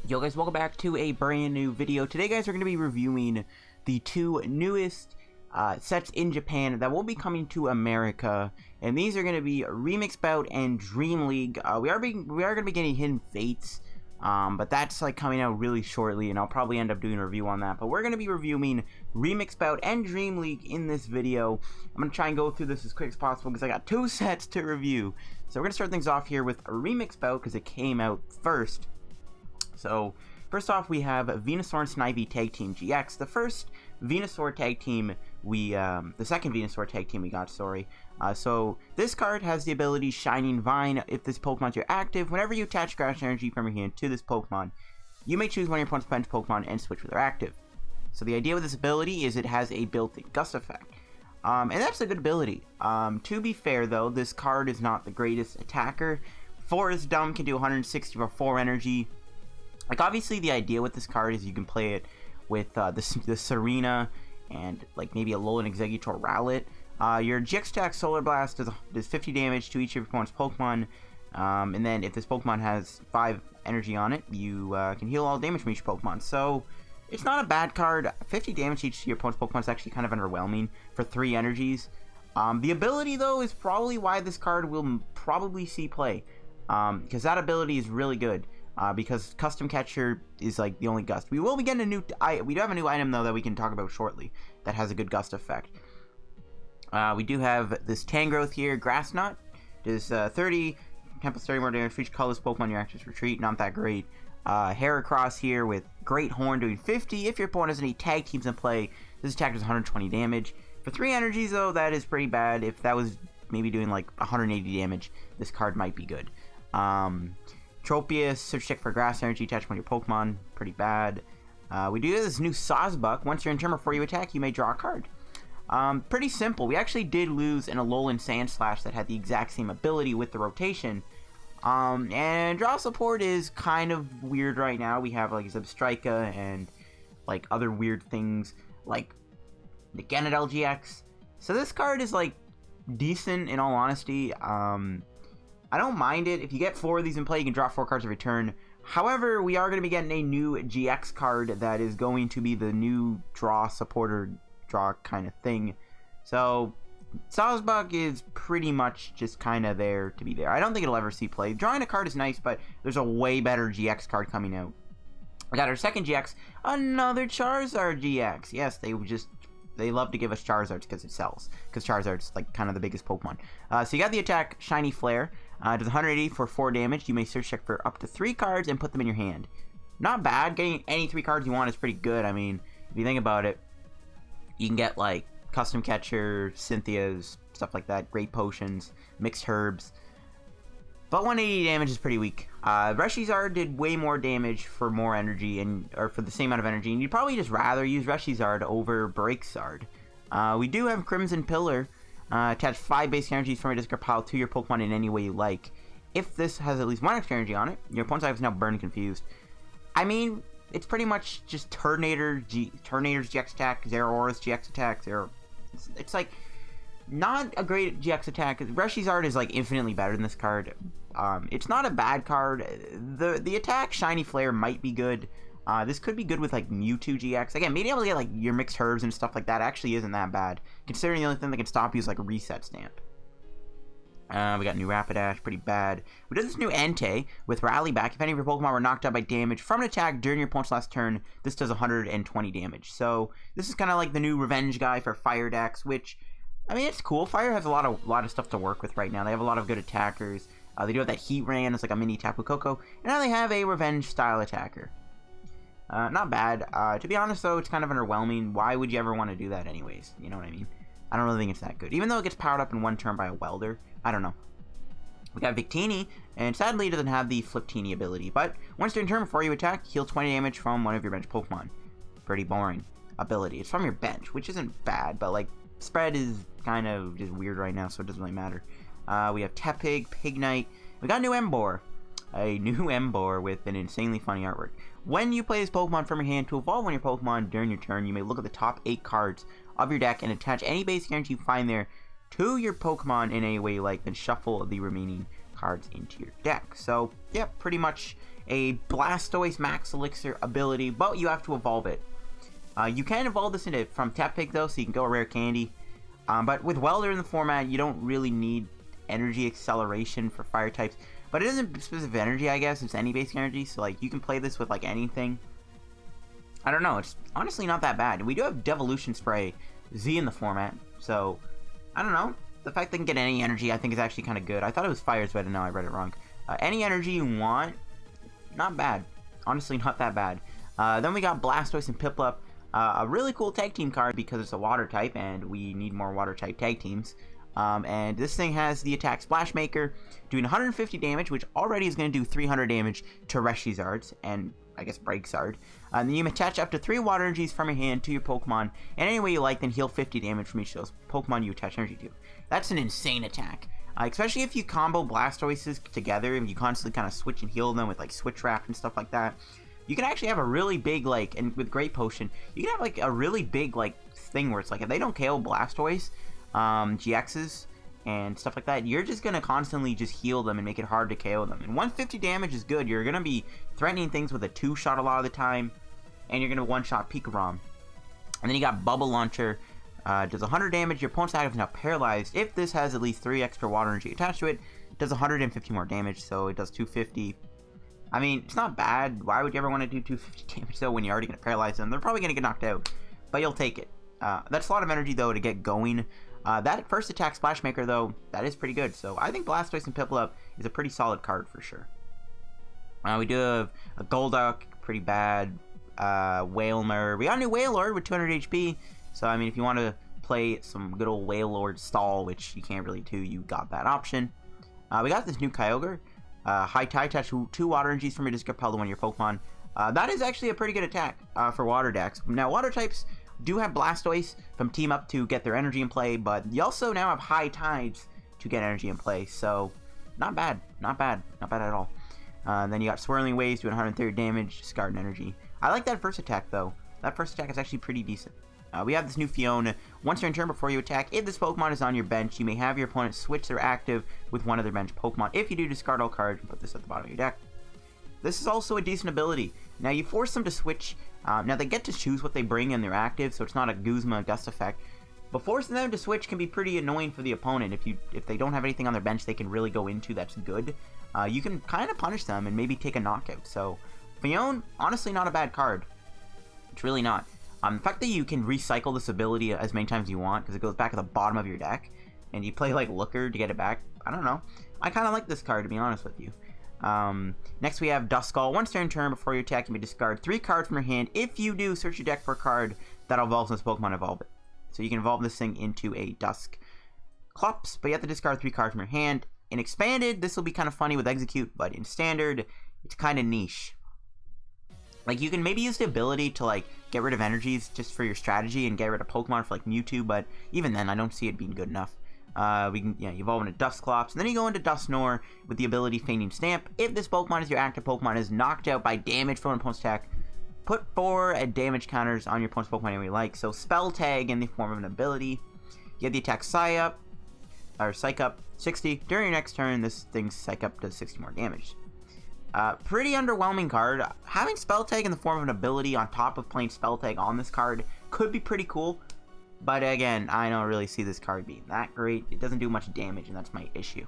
Yo guys, welcome back to a brand new video. Today guys, we're going to be reviewing the two newest sets in Japan that will be coming to America, and these are going to be Remix Bout and Dream League. We are going to be getting Hidden Fates, but that's like coming out really shortly, and I'll probably end up doing a review on that. But we're going to be reviewing Remix Bout and Dream League in this video. I'm going to try and go through this as quick as possible because I got two sets to review. So we're going to start things off here with Remix Bout because it came out first. So, first off, we have Venusaur and Snivy Tag Team GX. The first Venusaur tag team the second Venusaur tag team we got, sorry. So, this card has the ability Shining Vine. If this Pokemon's your active, whenever you attach Grass Energy from your hand to this Pokemon, you may choose one of your opponent's bench Pokemon and switch with their active. So, the idea with this ability is it has a built-in Gust effect. And that's a good ability. To be fair, though, this card is not the greatest attacker. Forest Dumb can do 160 for 4 energy. Like, obviously, the idea with this card is you can play it with the Serena and, like, maybe a Alolan Exeggutor Rowlet. Your GX attack Solar Blast does 50 damage to each of your opponent's Pokemon. And then if this Pokemon has 5 energy on it, you can heal all damage from each Pokemon. So, it's not a bad card. 50 damage to each of your opponent's Pokemon is actually kind of underwhelming for 3 energies. The ability, though, is probably why this card will probably see play. Because that ability is really good. Because Custom Catcher is like the only Gust. We will be getting we do have a new item though that we can talk about shortly that has a good Gust effect. We do have this Tangrowth here, Grass Knot. Does 30, 10 plus 30 more damage for each colorless Pokemon your active retreat. Not that great. Heracross here with Great Horn doing 50. If your opponent has any tag teams in play, this attack does 120 damage. For 3 energies though, that is pretty bad. If that was maybe doing like 180 damage, this card might be good. Tropius, search check for grass energy, attach one of your Pokemon, pretty bad. We do have this new Sawsbuck. Once you're in turn before you attack, you may draw a card. Pretty simple. We actually did lose an Alolan Sandslash that had the exact same ability with the rotation. And draw support is kind of weird right now. We have like Zebstrika and like other weird things like the Genadel GX. So this card is like decent in all honesty. I don't mind it. If you get 4 of these in play, you can draw 4 cards every turn. However, we are going to be getting a new GX card that is going to be the new draw supporter draw kind of thing. So, Sawsbuck is pretty much just kind of there to be there. I don't think it'll ever see play. Drawing a card is nice, but there's a way better GX card coming out. We got our second GX, another Charizard GX. Yes, they love to give us Charizards because it sells. Because Charizard's like kind of the biggest Pokemon. So you got the attack Shiny Flare. Does 180 for 4 damage. You may search check for up to 3 cards and put them in your hand. Not bad. Getting any 3 cards you want is pretty good. I mean, if you think about it, you can get like Custom Catcher, Cynthia's, stuff like that. Great Potions, Mixed Herbs. But 180 damage is pretty weak. Reshiram did way more damage for more energy, or for the same amount of energy, and you'd probably just rather use Reshiram over Breaksard. We do have Crimson Pillar. Attach 5 basic energies from your discard pile to your Pokemon in any way you like. If this has at least 1 extra energy on it, your opponent's item is now Burn Confused. I mean, it's pretty much just Turtonator's GX attack, Zeraora's GX attack, it's like not a great GX attack. Reshiram is like infinitely better than this card. It's not a bad card. The attack Shiny Flare might be good. This could be good with like Mewtwo GX. Again, maybe able to get like your Mixed Herbs and stuff like that actually isn't that bad, considering the only thing that can stop you is like a Reset Stamp. We got new Rapidash, pretty bad. We did this new Entei with Rally Back. If any of your Pokemon were knocked out by damage from an attack during your opponent's last turn, this does 120 damage. So this is kind of like the new Revenge guy for Fire decks, which, I mean, it's cool. Fire has a lot of stuff to work with right now. They have a lot of good attackers. They do have that Heat Ran, it's like a mini Tapu Koko, and now they have a Revenge style attacker. Not bad. To be honest, though, it's kind of underwhelming. Why would you ever want to do that anyways? You know what I mean? I don't really think it's that good. Even though it gets powered up in 1 turn by a Welder, I don't know. We got Victini, and sadly it doesn't have the Fliptini ability. But once during turn before you attack, heal 20 damage from one of your bench Pokemon. Pretty boring ability. It's from your bench, which isn't bad, but like spread is kind of just weird right now, so it doesn't really matter. We have Tepig, Pignite. We got a new Emboar. A new Emboar with an insanely funny artwork. When you play this Pokemon from your hand to evolve one of your Pokemon during your turn, you may look at the top 8 cards of your deck and attach any basic energy you find there to your Pokemon in any way you like, then shuffle the remaining cards into your deck. So, yeah, pretty much a Blastoise Max Elixir ability, but you have to evolve it. You can evolve this into from Tepig though, so you can go a rare candy. But with Welder in the format, you don't really need energy acceleration for fire types. But it isn't specific energy, I guess. It's any basic energy, so like you can play this with like anything. I don't know. It's honestly not that bad. We do have Devolution Spray Z in the format, so I don't know. The fact they can get any energy, I think, is actually kind of good. I thought it was fires, but no, I read it wrong. Any energy you want, not bad. Honestly, not that bad. Then we got Blastoise and Piplup. A really cool tag team card because it's a water type, and we need more water type tag teams. And this thing has the attack Splash Maker, doing 150 damage, which already is going to do 300 damage to Reshizards, and I guess Breaksard. And then you attach up to 3 water energies from your hand to your Pokemon, and any way you like, then heal 50 damage from each of those Pokemon you attach energy to. That's an insane attack. Especially if you combo Blastoises together, and you constantly kind of switch and heal them with like Switch Wrap and stuff like that. You can actually have a really big, like, and with Great Potion, you can have like a really big like thing where it's like if they don't KO Blastoise, GXs, and stuff like that, you're just going to constantly just heal them and make it hard to KO them. And 150 damage is good. You're going to be threatening things with a 2-shot a lot of the time, and you're going to 1-shot Pikarom. And then you got Bubble Launcher. Does 100 damage. Your opponent's active is now paralyzed. If this has at least 3 extra water energy attached to it, it does 150 more damage, so it does 250. I mean, it's not bad. Why would you ever want to do 250 damage, though, when you're already going to paralyze them? They're probably going to get knocked out, but you'll take it. That's a lot of energy, though, to get going. That first attack Splash Maker, though, that is pretty good. So I think Blastoise and Piplup is a pretty solid card for sure. We do have a Golduck, pretty bad. Wailmer. We got a new Wailord with 200 HP. So, I mean, if you want to play some good old Wailord stall, which you can't really do, you got that option. We got this new Kyogre. High Tide Touch, 2 water energies from your discard pile to one of your Pokemon. That is actually a pretty good attack for water decks. Now, water types do have Blastoise from Team Up to get their energy in play, but you also now have High Tides to get energy in play, so not bad, not bad, not bad at all. Then you got Swirling Waves doing 130 damage, discarding energy. I like that first attack, though. That first attack is actually pretty decent. We have this new Fiona. Once during turn before you attack, if this Pokemon is on your bench, you may have your opponent switch their active with one of their bench Pokemon. If you do, discard all cards and put this at the bottom of your deck. This is also a decent ability. Now, you force them to switch. Now, they get to choose what they bring in their active, so it's not a Guzma Gust effect. But forcing them to switch can be pretty annoying for the opponent. If they don't have anything on their bench they can really go into that's good, you can kind of punish them and maybe take a knockout. So, Fiona, honestly, not a bad card. It's really not. The fact that you can recycle this ability as many times as you want, because it goes back at the bottom of your deck, and you play like Looker to get it back, I don't know. I kind of like this card, to be honest with you. Next we have Duskull. Once during turn before you attack, you may discard 3 cards from your hand. If you do, search your deck for a card that evolves this Pokemon, evolve it. So you can evolve this thing into a Dusclops, but you have to discard 3 cards from your hand. In Expanded, this will be kind of funny with Execute, but in Standard, it's kind of niche. Like, you can maybe use the ability to, like, get rid of energies just for your strategy and get rid of Pokemon for, like, Mewtwo, but even then, I don't see it being good enough. We can, evolve into Dusclops, and then you go into Dusknoir with the ability Fainting Stamp. If this Pokemon is your active Pokemon is knocked out by damage from an opponent's attack, put 4 damage counters on your opponent's Pokemon you like. So, Spell Tag in the form of an ability. You have the attack Psy Up, 60. During your next turn, this thing's Psych Up does 60 more damage. Pretty underwhelming card. Having Spell Tag in the form of an ability on top of playing Spell Tag on this card could be pretty cool. But again, I don't really see this card being that great. It doesn't do much damage, and that's my issue.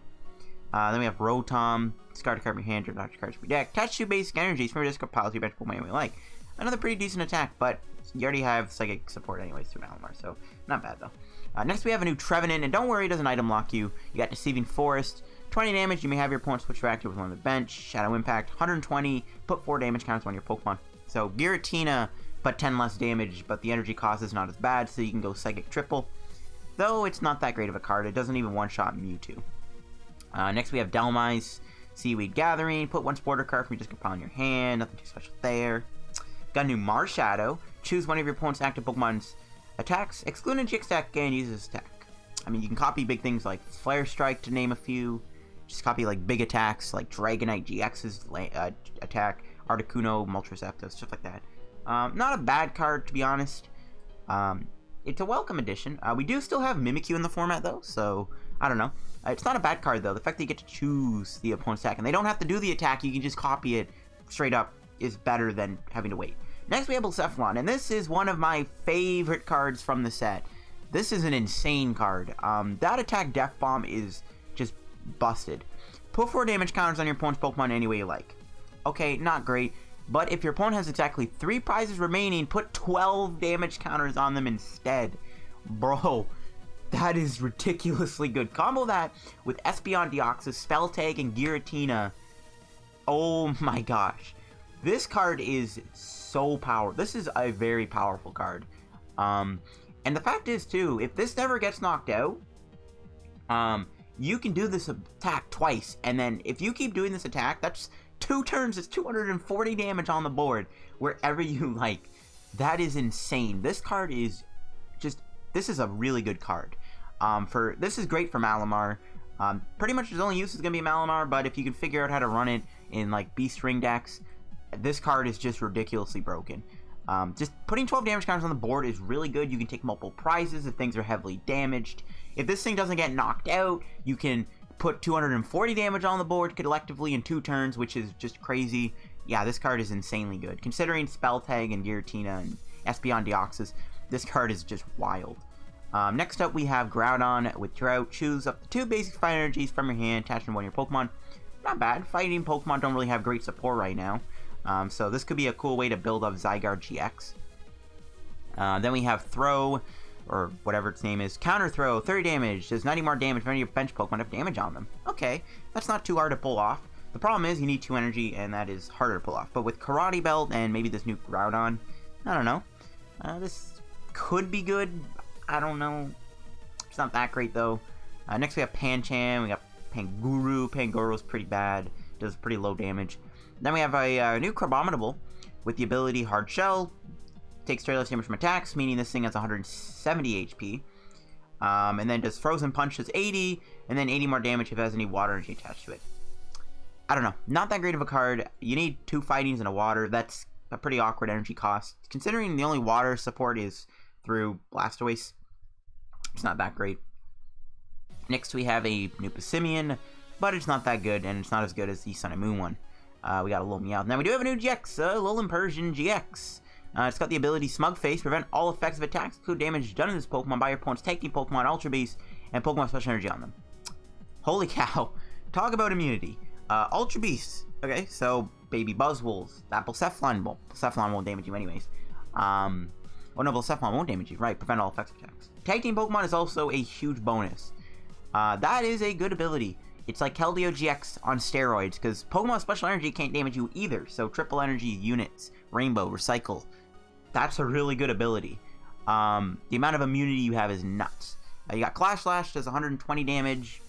Then we have Rotom. Discard a card from your hand, or not your cards from your deck. Attach 2 basic energies from your discard pile to your bench Pokemon you like. Another pretty decent attack, but you already have Psychic support anyways through Malamar, so not bad though. Next we have a new Trevenant, and don't worry, it doesn't item lock you. You got Deceiving Forest. 20 damage, you may have your opponent switch your active with one on the bench. Shadow Impact, 120, put 4 damage counters on your Pokemon. So, Giratina, but 10 less damage, but the energy cost is not as bad, so you can go Psychic Triple. Though, it's not that great of a card. It doesn't even one-shot Mewtwo. Next, we have Delmise, Seaweed Gathering. Put 1 Sporter card from your discard pile in your hand. Nothing too special there. Got a new Marshadow. Choose one of your opponent's active Pokemon's attacks, exclude a GX attack, and use this attack. I mean, you can copy big things like Flare Strike, to name a few. Just copy, like, big attacks, like Dragonite GX's attack, Articuno, Moltres Zapdos, stuff like that. Not a bad card, to be honest. It's a welcome addition. We do still have Mimikyu in the format, though, so I don't know. It's not a bad card, though. The fact that you get to choose the opponent's attack, and they don't have to do the attack, you can just copy it straight up is better than having to wait. Next we have Blacephalon, and this is one of my favorite cards from the set. This is an insane card. That attack Death Bomb is just busted. Put 4 damage counters on your opponent's Pokemon any way you like. Okay, not great, but if your opponent has exactly 3 prizes remaining, put 12 damage counters on them instead. Bro, that is ridiculously good. Combo that with Espeon Deoxys, Spell Tag, and Giratina. Oh my gosh. This card is so powerful. This is a very powerful card. And the fact is, too, if this never gets knocked out, you can do this attack twice. And then if you keep doing this attack, that's 2 turns. It's 240 damage on the board wherever you like. That is insane. This card is just... This is a really good card. This is great for Malamar. Pretty much its only use is going to be Malamar, but if you can figure out how to run it in, like, Beast Ring decks, this card is just ridiculously broken. Just putting 12 damage counters on the board is really good. You can take multiple prizes if things are heavily damaged. If this thing doesn't get knocked out, you can put 240 damage on the board collectively in 2 turns, which is just crazy. Yeah, this card is insanely good. Considering Spell Tag and Giratina and Espeon Deoxys, this card is just wild. Next up, we have Groudon with Drought. Choose up to 2 basic fire energies from your hand, attach them to one of your Pokemon. Not bad. Fighting Pokemon don't really have great support right now. So this could be a cool way to build up Zygarde GX. Then we have Throw, or whatever its name is. Counter Throw, 30 damage. Does 90 more damage when any of your bench Pokemon have damage on them. Okay, that's not too hard to pull off. The problem is you need 2 energy, and that is harder to pull off. But with Karate Belt and maybe this new Groudon, I don't know. This could be good. I don't know. It's not that great, though. Next we have Pancham. We got Panguru. Panguru's pretty bad. Does pretty low damage. Then we have a new Crabominable with the ability Hard Shell. Takes straight less damage from attacks, meaning this thing has 170 HP. And then does Frozen Punch, does 80, and then 80 more damage if it has any water energy attached to it. I don't know. Not that great of a card. You need 2 fightings and a water. That's a pretty awkward energy cost. Considering the only water support is through Blastoise, it's not that great. Next we have a new Passimian, but it's not that good, and it's not as good as the Sun and Moon one. We got a little Meowth. Now we do have a new GX, Alolan Persian GX. It's got the ability Smug Face, prevent all effects of attacks, include damage done to this Pokemon by your opponent's tag team Pokemon, Ultra Beast, and Pokemon Special Energy on them. Holy cow. Talk about immunity. Ultra Beast. Okay, so Baby Buzzwoles. That Blacephalon won't damage you anyways. Oh no, Blacephalon won't damage you. Right, prevent all effects of attacks. Tag team Pokemon is also a huge bonus. That is a good ability. It's like Keldeo GX on steroids, because Pokemon Special Energy can't damage you either, so triple energy units, Rainbow, Recycle, that's a really good ability. The amount of immunity you have is nuts. You got Clash Slash, does 120 damage,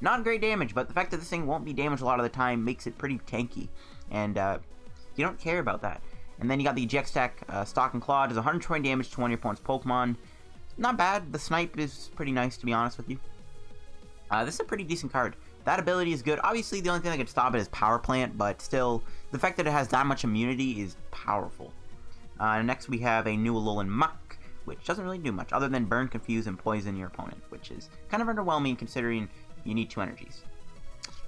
not great damage, but the fact that this thing won't be damaged a lot of the time makes it pretty tanky, and you don't care about that. And then you got the GX Tech, Stalk and Claw, does 120 damage to one of your opponent's Pokemon. Not bad, the Snipe is pretty nice to be honest with you. This is a pretty decent card. That ability is good. Obviously, the only thing that can stop it is Power Plant, but still, the fact that it has that much immunity is powerful. Next, we have a new Alolan Muck, which doesn't really do much, other than burn, confuse, and poison your opponent, which is kind of underwhelming considering you need 2 energies.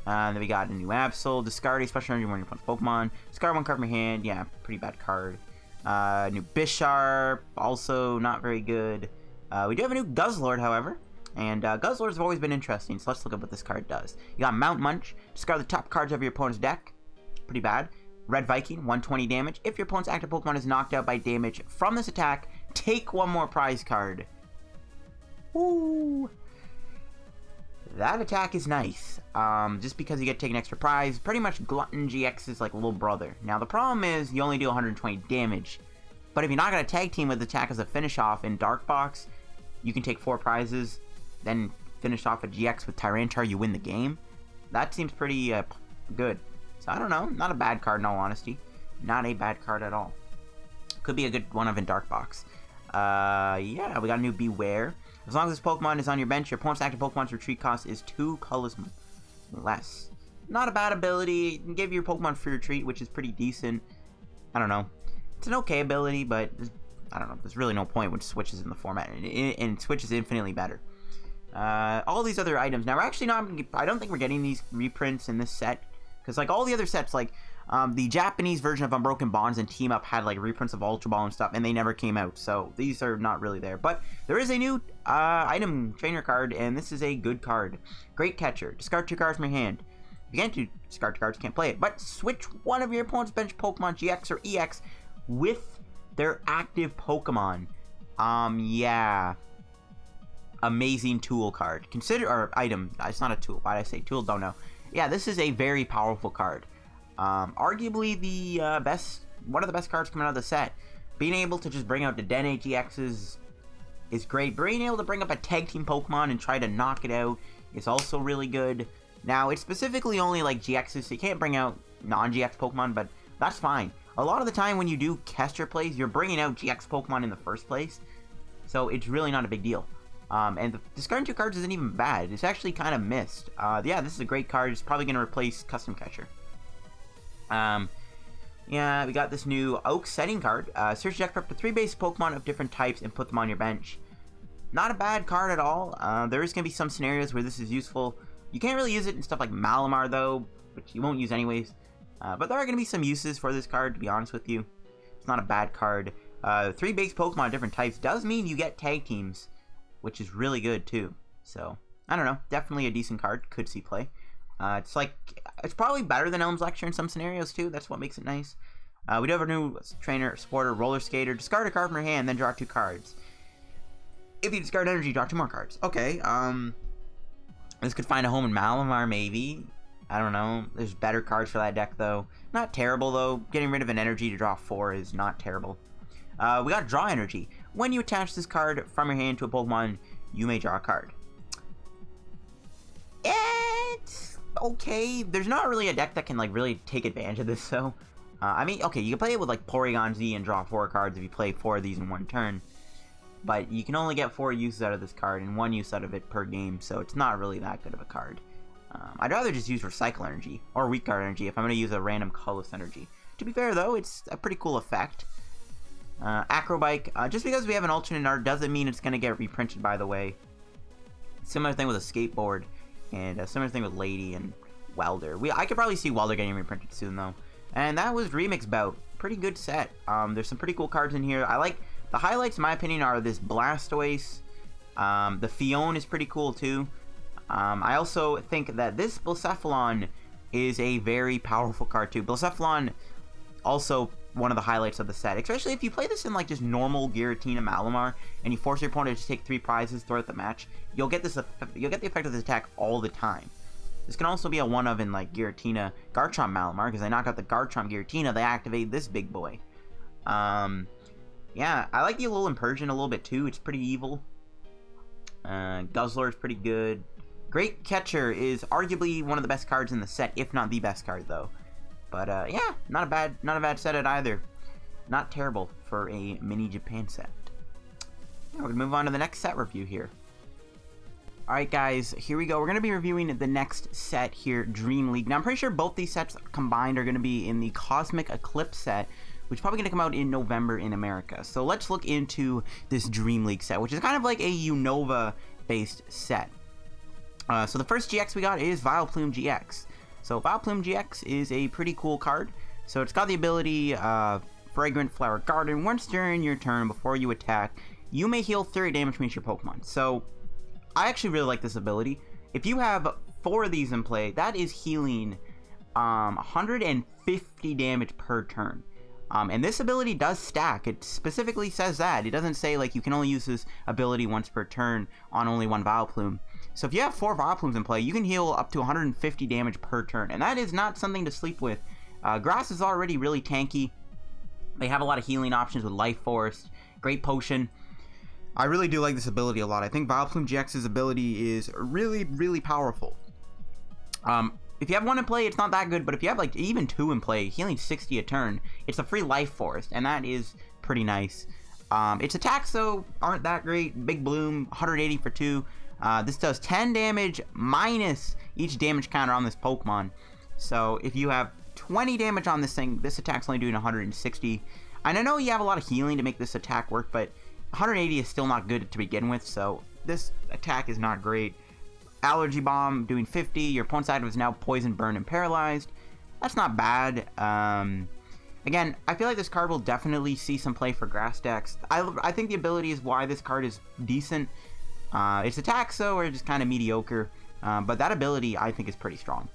Then we got a new Absol, discard a special energy when your opponent's Pokemon, discard 1 card from your hand, yeah, pretty bad card. New Bisharp, also not very good. We do have a new Guzzlord, however. And Guzzlords have always been interesting, so let's look at what this card does. You got Mount Munch, discard the top cards of your opponent's deck. Pretty bad. Red Viking, 120 damage. If your opponent's active Pokemon is knocked out by damage from this attack, take 1 more prize card. Woo! That attack is nice. Just because you get to take an extra prize. Pretty much Glutton GX is like a little brother. Now the problem is you only do 120 damage. But if you're not going to tag team with the attack as a finish off in Dark Box, you can take 4 prizes. Then finish off a GX with Tyranitar, you win the game. That seems pretty good. So I don't know, not a bad card in all honesty. Not a bad card at all. Could be a good one of in Dark Box. Yeah, we got a new Beware. As long as this Pokemon is on your bench, your opponent's active Pokemon's retreat cost is 2 colors less. Not a bad ability. You can give your Pokemon free retreat, which is pretty decent. I don't know. It's an okay ability, but I don't know. There's really no point when it switches in the format, and Switch is infinitely better. All these other items. Now, we're actually not... I don't think we're getting these reprints in this set. Because, like, all the other sets, like, The Japanese version of Unbroken Bonds and Team Up had like reprints of Ultra Ball and stuff, and they never came out, so these are not really there. But there is a new item trainer card, and this is a good card. Great Catcher. Discard 2 cards from your hand. If you can't discard 2 cards, you can't play it. But switch one of your opponent's bench Pokemon GX or EX with their active Pokemon. Yeah. Amazing tool card. Or item. It's not a tool. Why did I say tool? Don't know. Yeah, this is a very powerful card. Arguably the one of the best cards coming out of the set. Being able to just bring out the Den GXs is great. Being able to bring up a tag team Pokemon and try to knock it out is also really good. Now, it's specifically only like GXs, so you can't bring out non-GX Pokemon, but that's fine. A lot of the time when you do caster plays, you're bringing out GX Pokemon in the first place, so it's really not a big deal. And discarding 2 cards isn't even bad. It's actually kind of missed. Yeah, this is a great card. It's probably going to replace Custom Catcher. Yeah, we got this new Oak Setting card. Search deck for up to 3 base Pokemon of different types and put them on your bench. Not a bad card at all. There is going to be some scenarios where this is useful. You can't really use it in stuff like Malamar, though, which you won't use anyways. But there are going to be some uses for this card, to be honest with you. It's not a bad card. 3 base Pokemon of different types does mean you get tag teams, which is really good, too. So, I don't know. Definitely a decent card. Could see play. It's probably better than Elm's Lecture in some scenarios, too. That's what makes it nice. We do have a new trainer, supporter, Roller Skater. Discard a card from your hand, then draw 2 cards. If you discard energy, draw 2 more cards. Okay, this could find a home in Malamar, maybe. I don't know. There's better cards for that deck, though. Not terrible, though. Getting rid of an energy to draw 4 is not terrible. We got Draw Energy. When you attach this card from your hand to a Pokemon, you may draw a card. It's okay. There's not really a deck that can, like, really take advantage of this, though. I mean, okay, you can play it with, like, Porygon Z and draw 4 cards if you play 4 of these in one turn. But you can only get 4 uses out of this card and 1 use out of it per game, so it's not really that good of a card. I'd rather just use Recycle Energy, or Weak Guard Energy, if I'm going to use a random colorless energy. To be fair, though, it's a pretty cool effect. Acrobike, just because we have an alternate art doesn't mean it's going to get reprinted, by the way. Similar thing with a Skateboard, and a similar thing with Lady and Welder. I could probably see Welder getting reprinted soon, though. And that was Remix Bout. Pretty good set. There's some pretty cool cards in here. I like... The highlights, in my opinion, are this Blastoise. The Fion is pretty cool, too. I also think that this Blacephalon is a very powerful card, too. Blacephalon, also one of the highlights of the set. Especially if you play this in, like, just normal Giratina Malamar, and you force your opponent to take 3 prizes throughout the match, you'll get the effect of this attack all the time. This can also be a one-of in, like, Giratina Garchomp Malamar, because they knock out the Garchomp Giratina, they activate this big boy. Yeah, I like the Alolan Persian a little bit too. It's pretty evil. Guzzler is pretty good. Great Catcher is arguably one of the best cards in the set, if not the best card, though. But yeah, not a bad set at either. Not terrible for a mini Japan set. Yeah, we're gonna move on to the next set review here. Alright guys, here we go. We're going to be reviewing the next set here, Dream League. Now I'm pretty sure both these sets combined are going to be in the Cosmic Eclipse set, which is probably going to come out in November in America. So let's look into this Dream League set, which is kind of like a Unova-based set. So the first GX we got is Vileplume GX. So Vileplume GX is a pretty cool card. So it's got the ability, Fragrant Flower Garden. Once during your turn, before you attack, you may heal 30 damage from each of your Pokemon. So I actually really like this ability. If you have 4 of these in play, that is healing 150 damage per turn. And this ability does stack. It specifically says that. It doesn't say, like, you can only use this ability once per turn on only 1 Vileplume. So if you have 4 Vileplumes in play, you can heal up to 150 damage per turn. And that is not something to sleep with. Grass is already really tanky. They have a lot of healing options with Life Force, Great Potion. I really do like this ability a lot. I think Vileplume GX's ability is really, really powerful. If you have 1 in play, it's not that good, but if you have, like, even 2 in play, healing 60 a turn, it's a free Life Force, and that is pretty nice. Its attacks, though, aren't that great. Big Bloom, 180 for 2. This does 10 damage minus each damage counter on this Pokemon. So if you have 20 damage on this thing, this attack's only doing 160. And I know you have a lot of healing to make this attack work, but 180 is still not good to begin with, so this attack is not great. Allergy Bomb doing 50. Your opponent's item is now Poison, Burn, and Paralyzed. that's not bad. Again, I feel like this card will definitely see some play for grass decks. I think the ability is why this card is decent. Its attacks, though, are just kind of mediocre. But that ability, I think, is pretty strong.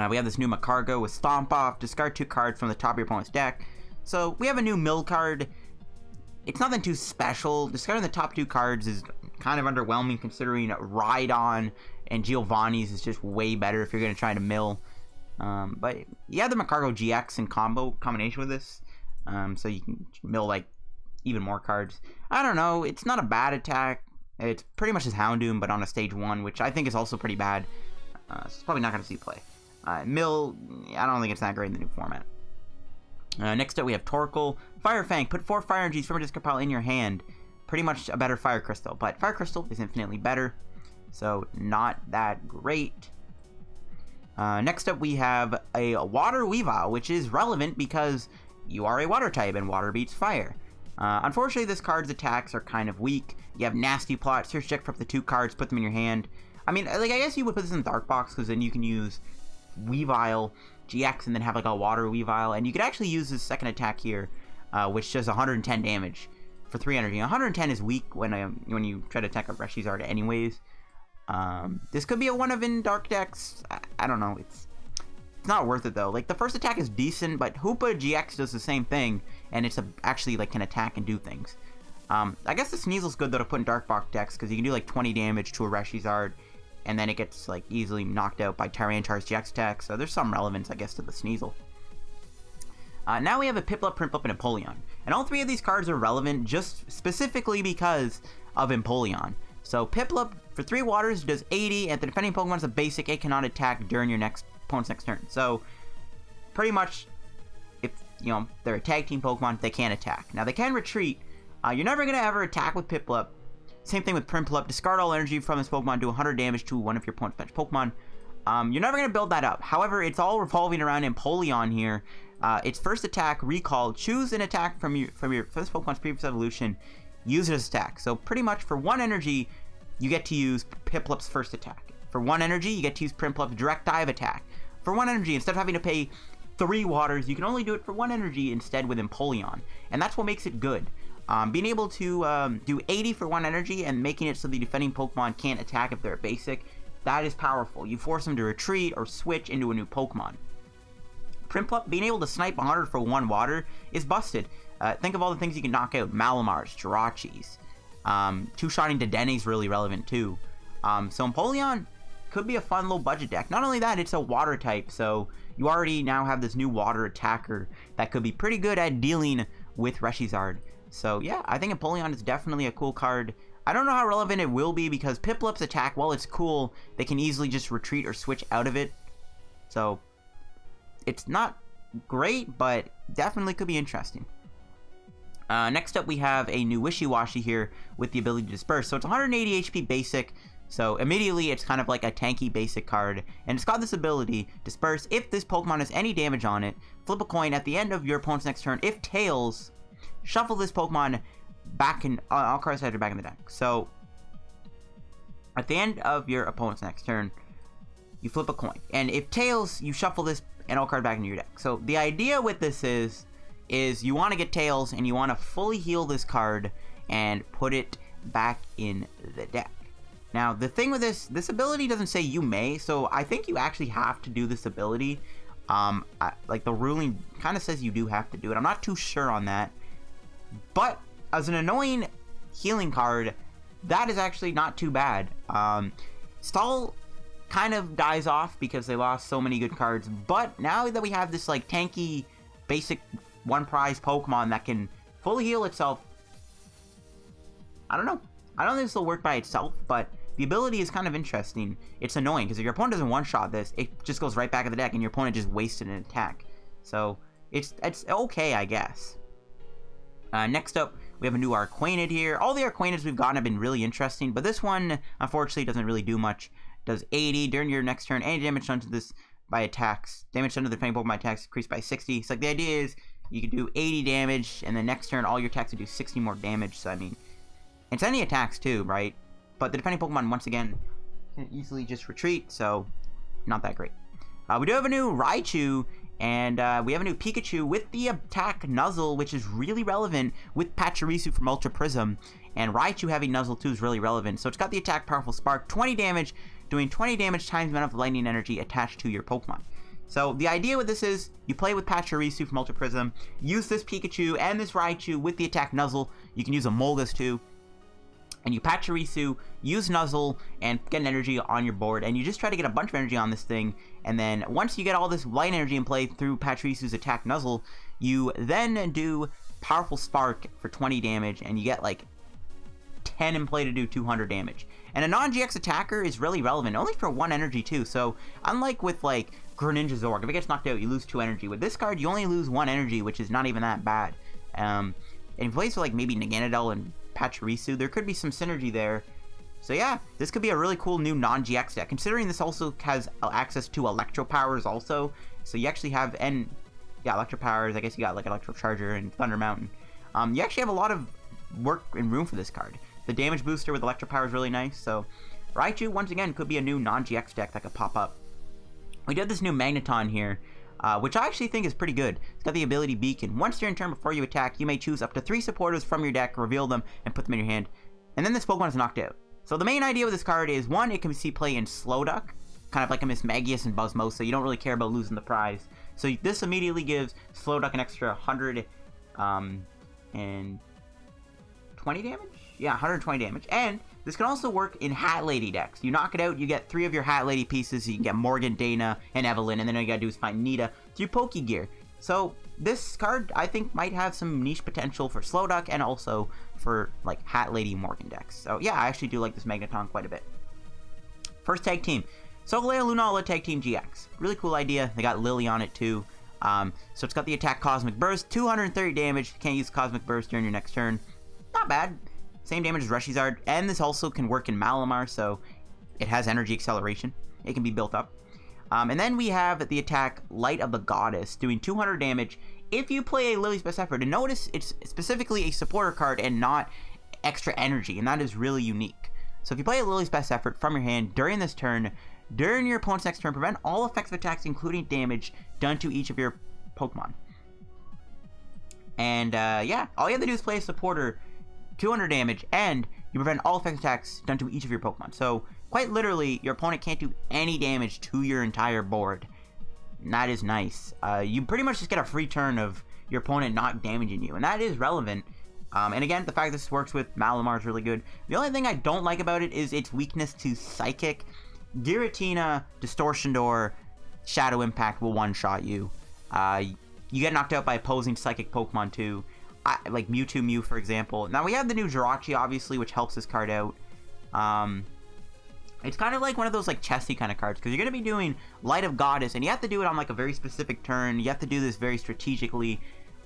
We have this new Macargo with Stomp Off. Discard 2 cards from the top of your opponent's deck. So we have a new mill card. It's nothing too special. Discarding the top 2 cards is kind of underwhelming, considering Rhydon and Giovanni's is just way better if you're going to try to mill. But you have the Macargo GX in combination with this, so you can mill like even more cards. I don't know, it's not a bad attack. It's pretty much as Houndoom, but on a stage 1, which I think is also pretty bad. So it's probably not going to see play. Mill, I don't think it's that great in the new format. Next up we have Torkoal. Fire Fang, put 4 Fire Energies from a discard pile in your hand. Pretty much a better Fire Crystal, but Fire Crystal is infinitely better, so not that great. Next up we have a Water Weavile, which is relevant because you are a water type and water beats fire. Unfortunately, this card's attacks are kind of weak. You have Nasty Plot, search deck for up to 2 cards, put them in your hand. I mean, like, I guess you would put this in Dark Box, because then you can use Weavile GX and then have like a Water Weavile, and you could actually use this second attack here, which does 110 damage for 3 energy. 110 is weak when you try to attack a Reshiram anyways. This could be a one of in dark decks. I don't know. It's not worth it though. Like, the first attack is decent, but Hoopa GX does the same thing, and it's actually like can attack and do things. I guess the Sneasel's good though to put in dark box decks, because you can do like 20 damage to a Reshiram, and then it gets like easily knocked out by Tyrantar's GX attack. So there's some relevance, I guess, to the Sneasel. Now we have a Piplup, Primplup, and Empoleon, and all 3 of these cards are relevant just specifically because of Empoleon. So Piplup, for 3 waters, does 80, and the defending Pokemon is a basic, it cannot attack during your opponent's next turn. So, pretty much, if, you know, they're a tag team Pokemon, they can't attack. Now, they can retreat. You're never going to ever attack with Piplup. Same thing with Primplup. Discard all energy from this Pokemon, do 100 damage to one of your opponent's bench Pokemon. You're never going to build that up. However, it's all revolving around Empoleon here. Its first attack, Recall, choose an attack from this Pokemon's previous evolution, use it as attack. So pretty much for 1 energy, you get to use Piplup's first attack. For 1 energy, you get to use Primplup's direct dive attack. For 1 energy, instead of having to pay 3 waters, you can only do it for 1 energy instead with Empoleon. And that's what makes it good. Being able to do 80 for 1 energy and making it so the defending Pokemon can't attack if they're a basic, that is powerful. You force them to retreat or switch into a new Pokemon. Primplup, being able to snipe 100 for 1 water is busted. Think of all the things you can knock out. Malamars, Jirachis. 2-shotting Dedenne is really relevant too. So Empoleon could be a fun low budget deck. Not only that, it's a water type, so you already now have this new water attacker that could be pretty good at dealing with Reshiram. So yeah, I think Empoleon is definitely a cool card. I don't know how relevant it will be, because Piplup's attack, while it's cool, they can easily just retreat or switch out of it. So it's not great, but definitely could be interesting. Next up, we have a new Wishy-Washy here with the ability to disperse. So it's 180 HP basic, so immediately it's kind of like a tanky basic card. And it's got this ability, disperse. If this Pokemon has any damage on it, flip a coin at the end of your opponent's next turn. If tails, shuffle this Pokemon back in, all cards that are back in the deck. So at the end of your opponent's next turn, you flip a coin. And if tails, you shuffle this and all card back into your deck. So the idea with this is you want to get tails and you want to fully heal this card and put it back in the deck. Now, the thing with this ability doesn't say you may, so I think you actually have to do this ability. Like, the ruling kind of says you do have to do it. I'm not too sure on that. But as an annoying healing card, that is actually not too bad. Stall kind of dies off because they lost so many good cards, but now that we have this like tanky basic 1 prize Pokemon that can fully heal itself, I don't know. I don't think this will work by itself, but the ability is kind of interesting. It's annoying because if your opponent doesn't one-shot this, it just goes right back in the deck and your opponent just wasted an attack. So it's okay, I guess. Next up, we have a new Arquainid here. All the Arquainids we've gotten have been really interesting, but this one, unfortunately, doesn't really do much. Does 80 during your next turn. Any damage done to this by attacks. Damage done to the defending Pokemon attacks increased by 60. So like, the idea is you can do 80 damage, and the next turn all your attacks will do 60 more damage. So I mean, it's any attacks too, right? But the defending Pokemon, once again, can easily just retreat, so not that great. We do have a new Raichu, and we have a new Pikachu with the attack Nuzzle, which is really relevant with Pachirisu from Ultra Prism. And Raichu having Nuzzle too is really relevant. So it's got the attack Powerful Spark, 20 damage, doing 20 damage times the amount of lightning energy attached to your Pokemon. So the idea with this is, you play with Pachirisu from Ultra Prism, use this Pikachu and this Raichu with the attack Nuzzle. You can use a Molgus too. And you Pachirisu, use Nuzzle, and get an energy on your board, and you just try to get a bunch of energy on this thing, and then once you get all this light energy in play through Pachirisu's attack Nuzzle, you then do Powerful Spark for 20 damage, and you get like 10 in play to do 200 damage. And a non-GX attacker is really relevant, only for 1 energy too, so unlike with like Greninja Zorg, if it gets knocked out, you lose 2 energy. With this card, you only lose 1 energy, which is not even that bad. And in place of like maybe Naganadel and Pachirisu, there could be some synergy there. So yeah, this could be a really cool new non-GX deck, considering this also has access to Electro Powers also. So you actually have, and yeah, Electro Powers, I guess you got like Electro Charger and Thunder Mountain. You actually have a lot of work and room for this card. The damage booster with Electro Power is really nice, so Raichu, once again, could be a new non-GX deck that could pop up. We did this new Magneton here, which I actually think is pretty good. It's got the ability Beacon. Once during turn before you attack, you may choose up to 3 supporters from your deck, reveal them, and put them in your hand. And then this Pokemon is knocked out. So the main idea with this card is, 1, it can see play in Slowduck, kind of like a Mismagius and Buzzmo, so you don't really care about losing the prize. So this immediately gives Slowduck an extra 100 and 20 damage? Yeah, 120 damage. And this can also work in Hat Lady decks. You knock it out, you get 3 of your Hat Lady pieces, so you can get Morgan, Dana, and Evelyn, and then all you gotta do is find Nita through Pokegear. So this card, I think, might have some niche potential for Slowduck and also for like Hat Lady Morgan decks. So yeah, I actually do like this Magneton quite a bit. First tag team, Solgaleo Lunala Tag Team GX. Really cool idea. They got Lily on it too. So it's got the attack Cosmic Burst, 230 damage. Can't use Cosmic Burst during your next turn. Not bad. Same damage as Reshizard, and this also can work in Malamar, so it has energy acceleration. It can be built up. And then we have the attack Light of the Goddess, doing 200 damage if you play a Lily's Best Effort. And notice it's specifically a supporter card and not extra energy, and that is really unique. So if you play a Lily's Best Effort from your hand during this turn, during your opponent's next turn, prevent all effective attacks, including damage, done to each of your Pokemon. And yeah, all you have to do is play a supporter, 200 damage, and you prevent all effective attacks done to each of your Pokemon. So, quite literally, your opponent can't do any damage to your entire board. And that is nice. You pretty much just get a free turn of your opponent not damaging you, and that is relevant. And again, the fact this works with Malamar is really good. The only thing I don't like about it is its weakness to Psychic. Giratina, Distortion Door, Shadow Impact will one-shot you. You get knocked out by opposing Psychic Pokemon too. Like Mewtwo Mew, for example. Now we have the new Jirachi, obviously, which helps this card out. It's kind of like one of those like chessy kind of cards, because you're going to be doing Light of Goddess, and you have to do it on like a very specific turn. You have to do this very strategically.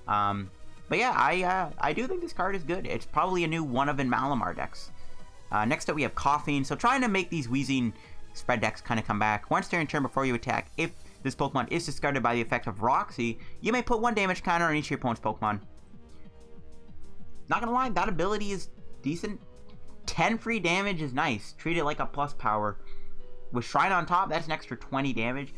But yeah, I do think this card is good. It's probably a new one of in Malamar decks. Next up we have Coughing. So trying to make these Wheezing spread decks kind of come back. Once during turn before you attack, if this Pokemon is discarded by the effect of Roxy, you may put 1 damage counter on each of your opponent's Pokemon. Not gonna lie, that ability is decent. 10 free damage is nice. Treat it like a plus power. With Shrine on top, that's an extra 20 damage.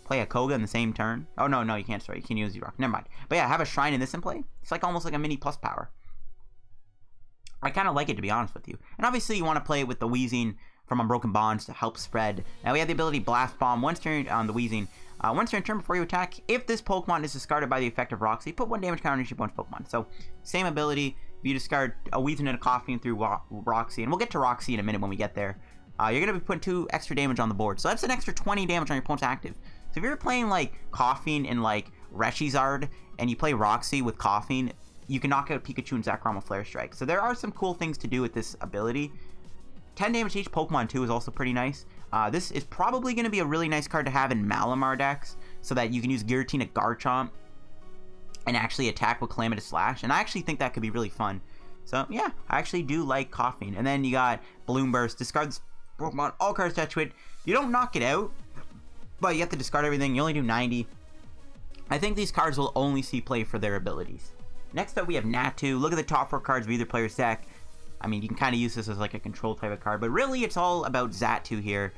Play a Koga in the same turn. Oh, no, you can't. Sorry, you can use the Rock. Never mind. But yeah, have a Shrine in this in play. It's like almost like a mini plus power. I kind of like it, to be honest with you. And obviously, you want to play it with the Wheezing from Unbroken Bonds to help spread. Now, we have the ability Blast Bomb. Once turn on the Wheezing. Once during turn before you attack, if this Pokemon is discarded by the effect of Roxy, put 1 damage counter on each of your opponent's Pokemon. So, same ability. If you discard a Weezing and a Coughing through Roxy, and we'll get to Roxy in a minute when we get there, you're going to be putting 2 extra damage on the board. So that's an extra 20 damage on your opponent's active. So if you're playing like Coughing and like Reshizard, and you play Roxy with Coughing, you can knock out Pikachu and Zekrom with Flare Strike. So there are some cool things to do with this ability. 10 damage to each Pokemon too is also pretty nice. This is probably going to be a really nice card to have in Malamar decks, so that you can use Giratina Garchomp and actually attack with Calamitous Slash. And I actually think that could be really fun. So yeah, I actually do like Coughing. And then you got Balloon Burst. Discard this Pokemon, all cards attached to it. You don't knock it out, but you have to discard everything. You only do 90. I think these cards will only see play for their abilities. Next up, we have Natu. Look at the top 4 cards of either player's deck. I mean, you can kind of use this as like a control type of card, but really it's all about Xatu here.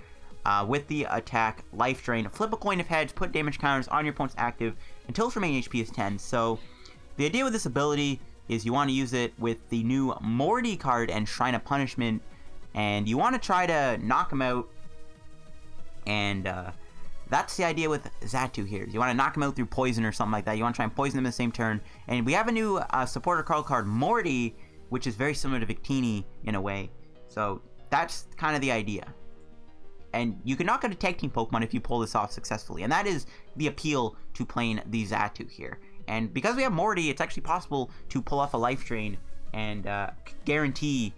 with the attack Life Drain. Flip a coin of heads, put damage counters on your opponent's active until its remaining HP is 10. So the idea with this ability is you want to use it with the new Morty card and Shrine of Punishment, and you want to try to knock him out, and that's the idea with Xatu here. You want to knock him out through poison or something like that. You want to try and poison him in the same turn. And we have a new supporter card, Morty, which is very similar to Victini in a way. So that's kind of the idea. And you can knock out a tag team Pokemon if you pull this off successfully. And that is the appeal to playing the Xatu here. And because we have Morty, it's actually possible to pull off a Life Drain and guarantee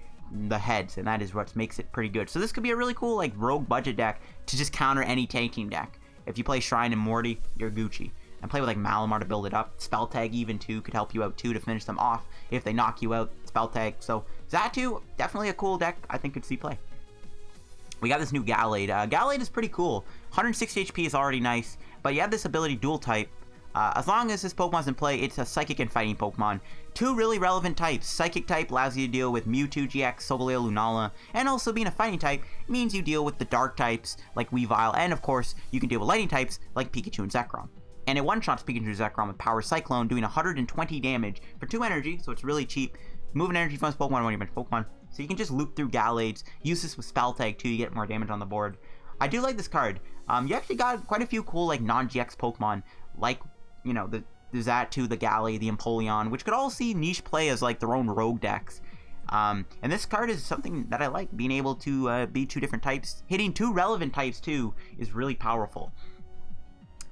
the heads, and that is what makes it pretty good. So this could be a really cool like rogue budget deck to just counter any tag team deck. If you play Shrine and Morty, you're Gucci. And play with like Malamar to build it up. Spell Tag even too could help you out too to finish them off if they knock you out. Spell Tag. So Xatu, definitely a cool deck I think could see play. We got this new Gallade. Gallade is pretty cool. 160 HP is already nice, but you have this ability Dual Type. As long as this Pokemon's in play, it's a Psychic and Fighting Pokemon. Two really relevant types. Psychic type allows you to deal with Mewtwo, GX, Solgaleo, Lunala, and also being a Fighting type means you deal with the Dark types like Weavile, and of course, you can deal with Lightning types like Pikachu and Zekrom. And it one-shots Pikachu and Zekrom with Power Cyclone, doing 120 damage for 2 energy, so it's really cheap. Moving energy from this Pokemon to one of your bench Pokemon. So you can just loop through Gallades, use this with Spell Tag too, you get more damage on the board. I do like this card. You actually got quite a few cool like non-GX Pokemon, like, you know, the Xatu, the Gallade, the Empoleon, which could all see niche play as like their own rogue decks. And this card is something that I like, being able to be 2 different types. Hitting 2 relevant types too is really powerful.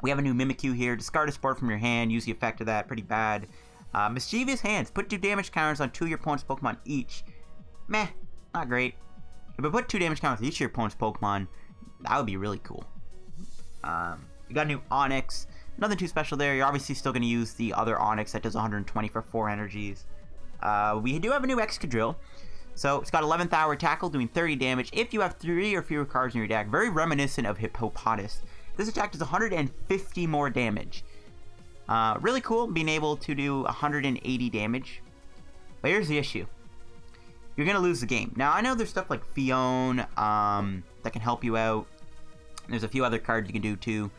We have a new Mimikyu here. Discard a sport from your hand, use the effect of that, pretty bad. Mischievous Hands, put 2 damage counters on 2 of your opponent's Pokemon each. Meh, not great. If I put 2 damage counters on each of your opponent's Pokemon, that would be really cool. We got a new Onix. Nothing too special there. You're obviously still going to use the other Onix that does 120 for 4 energies. We do have a new Excadrill. So it's got 11th Hour Tackle, doing 30 damage if you have 3 or fewer cards in your deck. Very reminiscent of Hippopotas. This attack does 150 more damage. Really cool, being able to do 180 damage. But here's the issue. You're going to lose the game. Now, I know there's stuff like Fion that can help you out. There's a few other cards you can do too.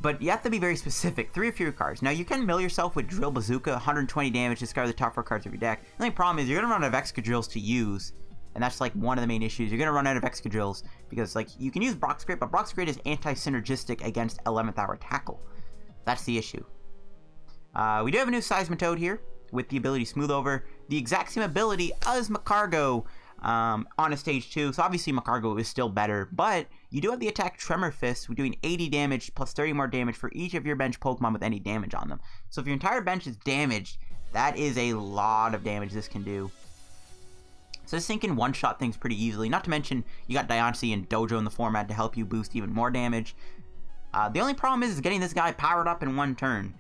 But you have to be very specific. 3 or fewer cards. Now, you can mill yourself with Drill Bazooka, 120 damage, discard the top 4 cards of your deck. The only problem is you're going to run out of Excadrills to use. And that's like one of the main issues. You're going to run out of Excadrills because like you can use Brock's Grit, but Brock's Grit is anti-synergistic against 11th Hour Tackle. That's the issue. We do have a new Seismitoad here with the ability Smooth Over. The exact same ability as Macargo on a stage 2. So obviously Macargo is still better, but you do have the attack Tremor Fist. We're doing 80 damage plus 30 more damage for each of your bench Pokemon with any damage on them. So if your entire bench is damaged, that is a lot of damage this can do. So this thing can one-shot things pretty easily. Not to mention, you got Diancie and Dojo in the format to help you boost even more damage. The only problem is getting this guy powered up in 1 turn,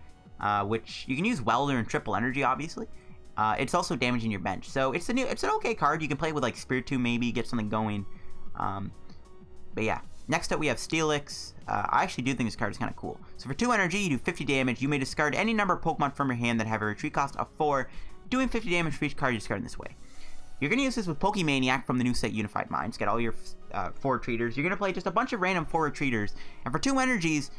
which you can use Welder and Triple Energy, obviously. It's also damaging your bench. So it's an okay card. You can play with like Spiritomb maybe, get something going. But yeah. Next up we have Steelix. I actually do think this card is kind of cool. So for 2 energy, you do 50 damage. You may discard any number of Pokemon from your hand that have a retreat cost of 4, doing 50 damage for each card you discard in this way. You're going to use this with Pokemaniac from the new set Unified Minds. Get all your 4 Retreaters. You're going to play just a bunch of random 4 Retreaters. And for 2 energies,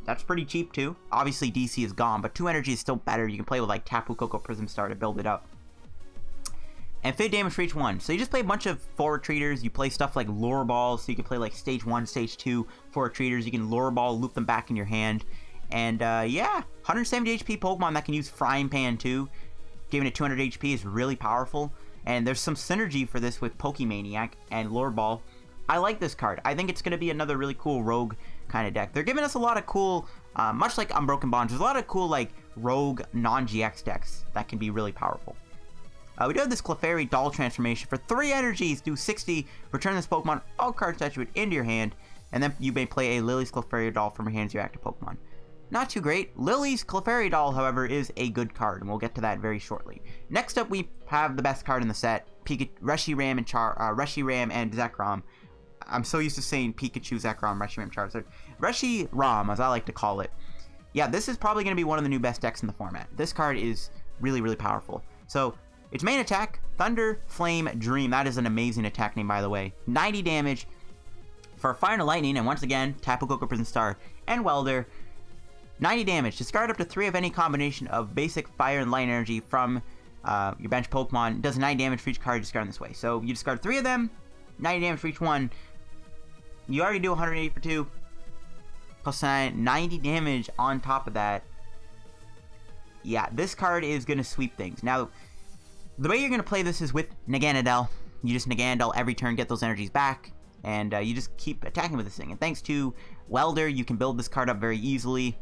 that's pretty cheap too. Obviously DC is gone, but 2 energy is still better. You can play with like Tapu Koko Prism Star to build it up. And 50 damage for each one. So you just play a bunch of 4 Retreaters. You play stuff like Lure Ball, so you can play like Stage 1, Stage 2, 4 Retreaters. You can Lure Ball, loop them back in your hand. And yeah, 170 HP Pokemon that can use Frying Pan too. Giving it 200 HP is really powerful. And there's some synergy for this with Pokemaniac and Lure Ball. I like this card. I think it's going to be another really cool rogue kind of deck. They're giving us a lot of cool, much like Unbroken Bonds, there's a lot of cool like rogue non-GX decks that can be really powerful. We do have this Clefairy Doll transformation. For 3 energies, do 60, return this Pokemon, all cards attached to it, into your hand, and then you may play a Lily's Clefairy Doll from your hands to your active Pokemon. Not too great. Lily's Clefairy Doll, however, is a good card, and we'll get to that very shortly. Next up, we have the best card in the set, Reshiram and Zekrom. I'm so used to saying Pikachu, Zekrom, Reshiram, Charizard. Reshiram, as I like to call it. Yeah, this is probably going to be one of the new best decks in the format. This card is really, really powerful. So, its main attack, Thunder, Flame, Dream. That is an amazing attack name, by the way. 90 damage, For Fire and Lightning, and once again, Tapu Koko Prison Star and Welder, 90 damage. Discard up to 3 of any combination of basic Fire and Light Energy from your bench Pokemon. It does 90 damage for each card you discard in this way. So you discard 3 of them, 90 damage for each one. You already do 180 for 2. Plus 90 damage on top of that. Yeah, this card is going to sweep things. Now, the way you're going to play this is with Naganadel. You just Naganadel every turn, get those energies back, and you just keep attacking with this thing. And thanks to Welder, you can build this card up very easily.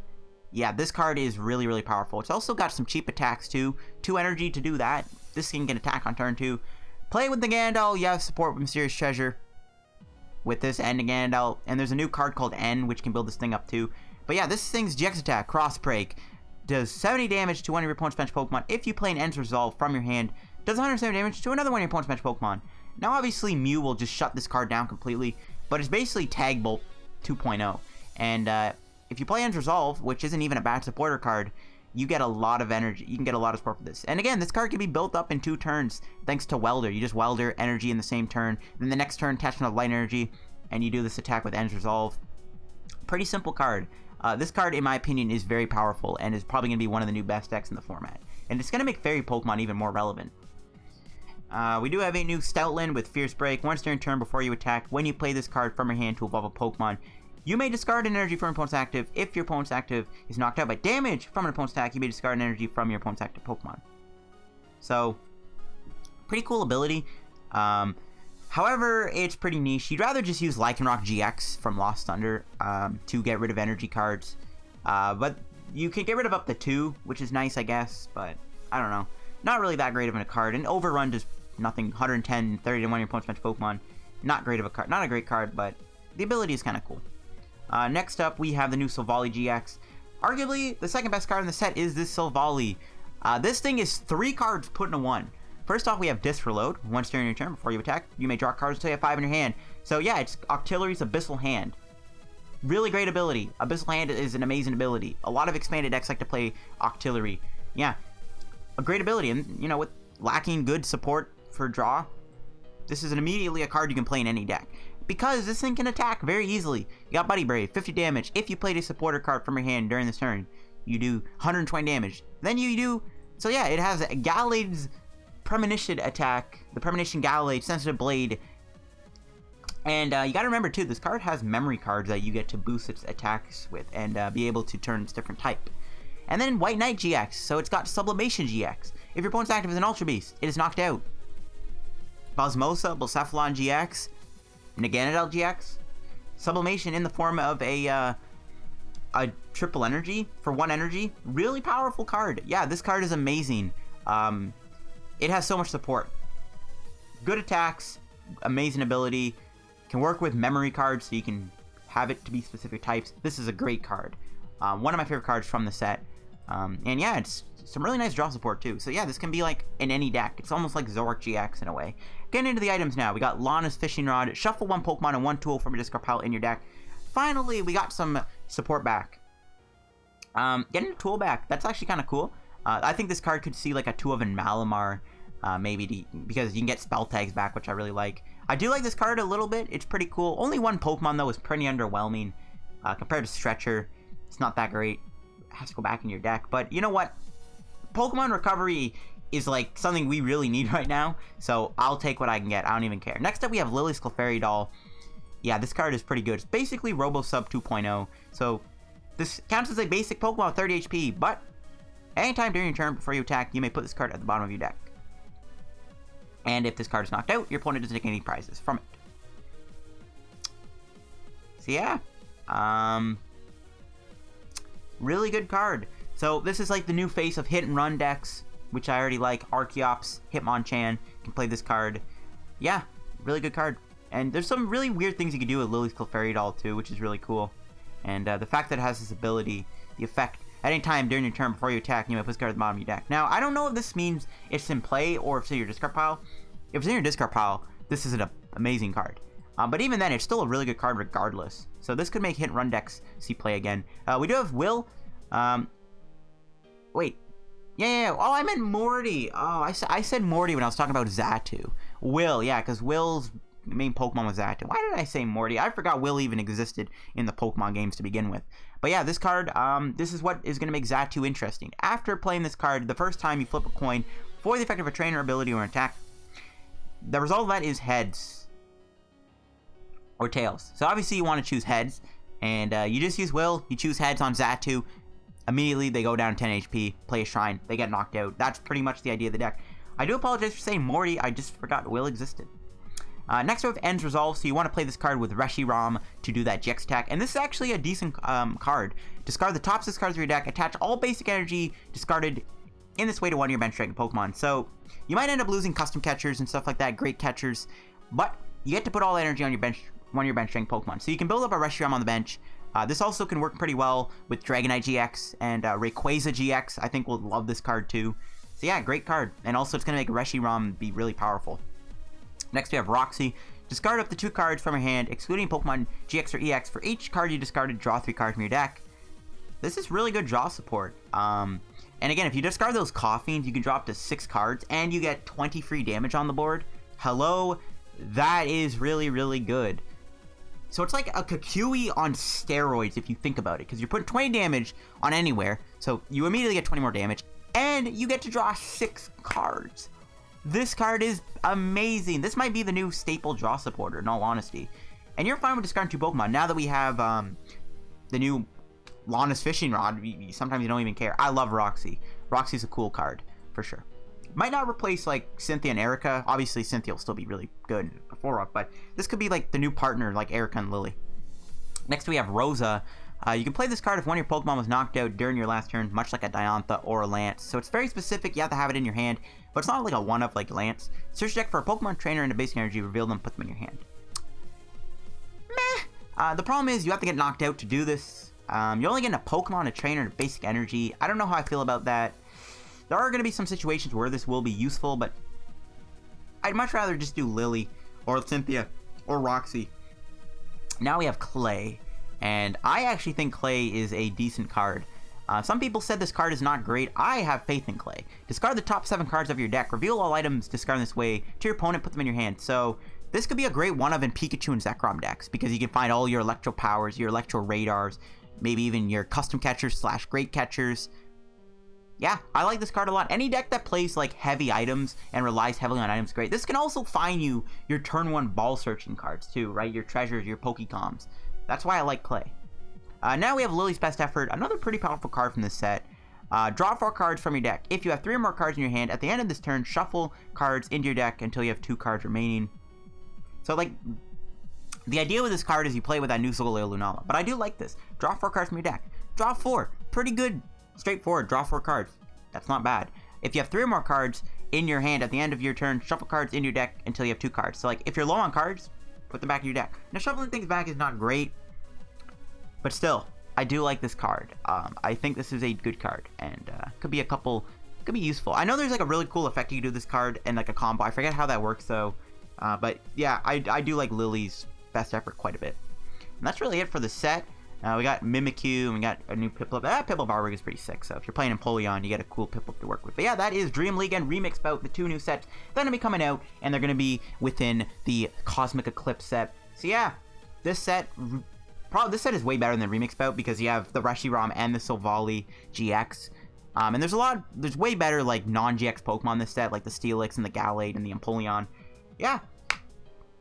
Yeah, this card is really, really powerful. It's also got some cheap attacks too. 2 energy to do that. This thing can attack on turn 2. Play with Naganadel, you have support with Mysterious Treasure with this and Naganadel. And there's a new card called N, which can build this thing up too. But yeah, this thing's GX attack, Cross Break, does 70 damage to one of your opponent's bench Pokemon. If you play an N's Resolve from your hand, does 170 damage to another one of your opponent's bench Pokemon. Now obviously Mew will just shut this card down completely, but it's basically Tag Bolt 2.0. And if you play N's Resolve, which isn't even a bad supporter card, you get a lot of energy. You can get a lot of support for this. And again, this card can be built up in 2 turns thanks to Welder. You just Welder energy in the same turn, then the next turn attach another light energy, and you do this attack with N's Resolve. Pretty simple card. This card, in my opinion, is very powerful and is probably going to be one of the new best decks in the format. And it's going to make Fairy Pokemon even more relevant. We do have a new Stoutland with Fierce Break. Once during turn before you attack, when you play this card from your hand to evolve a Pokemon, you may discard an energy from your opponent's active. If your opponent's active is knocked out by damage from an opponent's attack, you may discard an energy from your opponent's active Pokemon. So, pretty cool ability. However, it's pretty niche. You'd rather just use Lycanroc GX from Lost Thunder to get rid of energy cards. But you can get rid of up to 2, which is nice, I guess. But, I don't know. Not really that great of a card. And Overrun does nothing. 110, 30 to 1 of your opponent's bench Pokemon. Not great of a card. Not a great card, but the ability is kind of cool. Next up, we have the new Silvally GX. Arguably, the second best card in the set is this Silvally. This thing is 3 cards put into 1. First off, we have Disc Reload. Once during your turn, before you attack, you may draw cards until you have 5 in your hand. So yeah, it's Octillery's Abyssal Hand. Really great ability. Abyssal Hand is an amazing ability. A lot of expanded decks like to play Octillery. Yeah, a great ability. And, you know, with lacking good support for draw, this is immediately a card you can play in any deck. Because this thing can attack very easily. You got Buddy Brave, 50 damage. If you played a supporter card from your hand during this turn, you do 120 damage. Then you do... So yeah, it has Gallade's Premonition attack. The Premonition Gallade, Sensitive Blade. And you gotta remember too, this card has memory cards that you get to boost its attacks with. And be able to turn its different type. And then White Knight GX. So it's got Sublimation GX. If your opponent's active as an Ultra Beast, it is knocked out. Bosmosa, Blacephalon GX. Naganadel GX, Sublimation in the form of a triple energy for 1 energy. Really powerful card. Yeah, this card is amazing. It has so much support. Good attacks, amazing ability. Can work with memory cards so you can have it to be specific types. This is a great card. One of my favorite cards from the set. And yeah, it's some really nice draw support too. So yeah, this can be like in any deck. It's almost like Zoroark GX in a way. Getting into the items now. We got Lana's Fishing Rod. Shuffle 1 Pokemon and 1 tool from your discard pile in your deck. Finally, we got some support back. Getting a tool back. That's actually kind of cool. I think this card could see like a 2 of an Malamar. Maybe because you can get spell tags back, which I really like. I do like this card a little bit. It's pretty cool. Only 1 Pokemon though is pretty underwhelming. Compared to Stretcher, it's not that great. It has to go back in your deck. But you know what? Pokemon Recovery is like something we really need right now, so I'll take what I can get. I don't even care. Next up, we have Lily's Clefairy Doll. Yeah, this card is pretty good. It's basically Robo-Sub 2.0, so this counts as a basic Pokemon with 30 HP, but anytime during your turn before you attack, you may put this card at the bottom of your deck. And if this card is knocked out, your opponent doesn't take any prizes from it. So yeah, really good card. So this is like the new face of hit and run decks, which I already like. Archeops, Hitmonchan can play this card. Yeah, really good card. And there's some really weird things you can do with Lily's Clefairy Doll too, which is really cool. And the fact that it has this ability, the effect, at any time during your turn before you attack, you may put this card at the bottom of your deck. Now, I don't know if this means it's in play or if it's in your discard pile. If it's in your discard pile, this is an amazing card. But even then, it's still a really good card regardless. So this could make hit and run decks see play again. We do have Will. Wait. Yeah. Oh, I meant Morty. Oh, I said Morty when I was talking about Xatu. Will, yeah, because Will's main Pokemon was Xatu. Why did I say Morty? I forgot Will even existed in the Pokemon games to begin with. But yeah, this card, this is what is going to make Xatu interesting. After playing this card, the first time you flip a coin for the effect of a trainer ability or an attack, the result of that is heads or tails. So obviously you want to choose heads, and you just use Will, you choose heads on Xatu, immediately they go down 10 HP, play a Shrine, they get knocked out. That's pretty much the idea of the deck. I do apologize for saying Morty, I just forgot Will existed. Next we have Ends Resolve, so you want to play this card with Reshiram to do that GX attack, and this is actually a decent card. Discard the top 6 cards of your deck, attach all basic energy discarded in this way to one of your bench strength Pokemon. So you might end up losing custom catchers and stuff like that, great catchers, but you get to put all energy on your bench, one of your bench strength Pokemon. So you can build up a Reshiram on the bench. This also can work pretty well with Dragonite GX and Rayquaza GX. I think we'll love this card too. So yeah, great card. And also it's going to make Reshiram be really powerful. Next we have Roxy. Discard up to 2 cards from your hand, excluding Pokemon GX or EX. For each card you discarded, draw 3 cards from your deck. This is really good draw support. And again, if you discard those Coffeens, you can draw up to 6 cards, and you get 20 free damage on the board. Hello? That is really, really good. So it's like a Kakui on steroids if you think about it, because you're putting 20 damage on anywhere, so you immediately get 20 more damage, and you get to draw 6 cards. This card is amazing. This might be the new staple draw supporter, in all honesty. And you're fine with discarding 2 Pokemon. Now that we have the new Lana's Fishing Rod, sometimes you don't even care. I love Roxy. Roxy's a cool card, for sure. Might not replace, like, Cynthia and Erica. Obviously, Cynthia will still be really good before Rock, but this could be, like, the new partner, like Erica and Lily. Next, we have Rosa. You can play this card if one of your Pokemon was knocked out during your last turn, much like a Diantha or a Lance. So it's very specific. You have to have it in your hand, but it's not like a one-up like Lance. Search your deck for a Pokemon trainer and a basic energy, reveal them, put them in your hand. Meh. The problem is you have to get knocked out to do this. You're only getting a Pokemon, a trainer, and a basic energy. I don't know how I feel about that. There are going to be some situations where this will be useful, but I'd much rather just do Lily or Cynthia or Roxy. Now we have Clay, and I actually think Clay is a decent card. Some people said this card is not great. I have faith in Clay. Discard the top 7 cards of your deck. Reveal all items discarded this way to your opponent. Put them in your hand. So this could be a great one-of in Pikachu and Zekrom decks, because you can find all your Electro Powers, your Electro Radars, maybe even your custom catchers / great catchers. Yeah, I like this card a lot. Any deck that plays like heavy items and relies heavily on items, great. This can also find you your turn 1 ball searching cards too, right? Your treasures, your Pokecoms. That's why I like Clay. Now we have Lily's Best Effort, another pretty powerful card from this set. Draw 4 cards from your deck. If you have 3 or more cards in your hand, at the end of this turn, shuffle cards into your deck until you have 2 cards remaining. So like, the idea with this card is you play with that new Solgaleo Lunala, but I do like this. Draw 4 cards from your deck. Draw 4. Pretty good. Straightforward. Draw 4 cards. That's not bad. If you have 3 or more cards in your hand at the end of your turn, shuffle cards into your deck until you have 2 cards. So like, if you're low on cards, put them back in your deck. Now shuffling things back is not great, but still, I do like this card. I think this is a good card, and could be useful. I know there's like a really cool effect you can do this card and like a combo. I forget how that works though. But yeah, I do like Lily's Best Effort quite a bit. And that's really it for the set. We got Mimikyu, and we got a new Piplup. Piplup Barwig is pretty sick, so if you're playing Empoleon, you get a cool Piplup to work with. But yeah, that is Dream League and Remix Bout, the 2 new sets that are going to be coming out, and they're going to be within the Cosmic Eclipse set. So yeah, this set is way better than Remix Bout, because you have the Reshiram and the Silvally GX. And there's way better like non-GX Pokemon in this set, like the Steelix and the Gallade and the Empoleon. Yeah.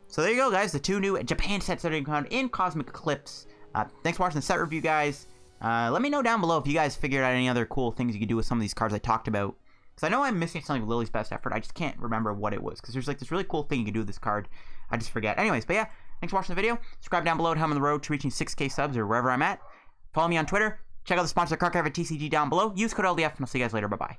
So there you go, guys, the 2 new Japan sets that are going to come out in Cosmic Eclipse. Thanks for watching the set review, guys. Let me know down below if you guys figured out any other cool things you could do with some of these cards I talked about. Because I know I'm missing something with Lily's Best Effort. I just can't remember what it was. Because there's like this really cool thing you can do with this card. I just forget. Anyways, but yeah, thanks for watching the video. Subscribe down below to help me on the road to reaching 6K subs or wherever I'm at. Follow me on Twitter. Check out the sponsor card card at TCG down below. Use code LDF, and I'll see you guys later. Bye-bye.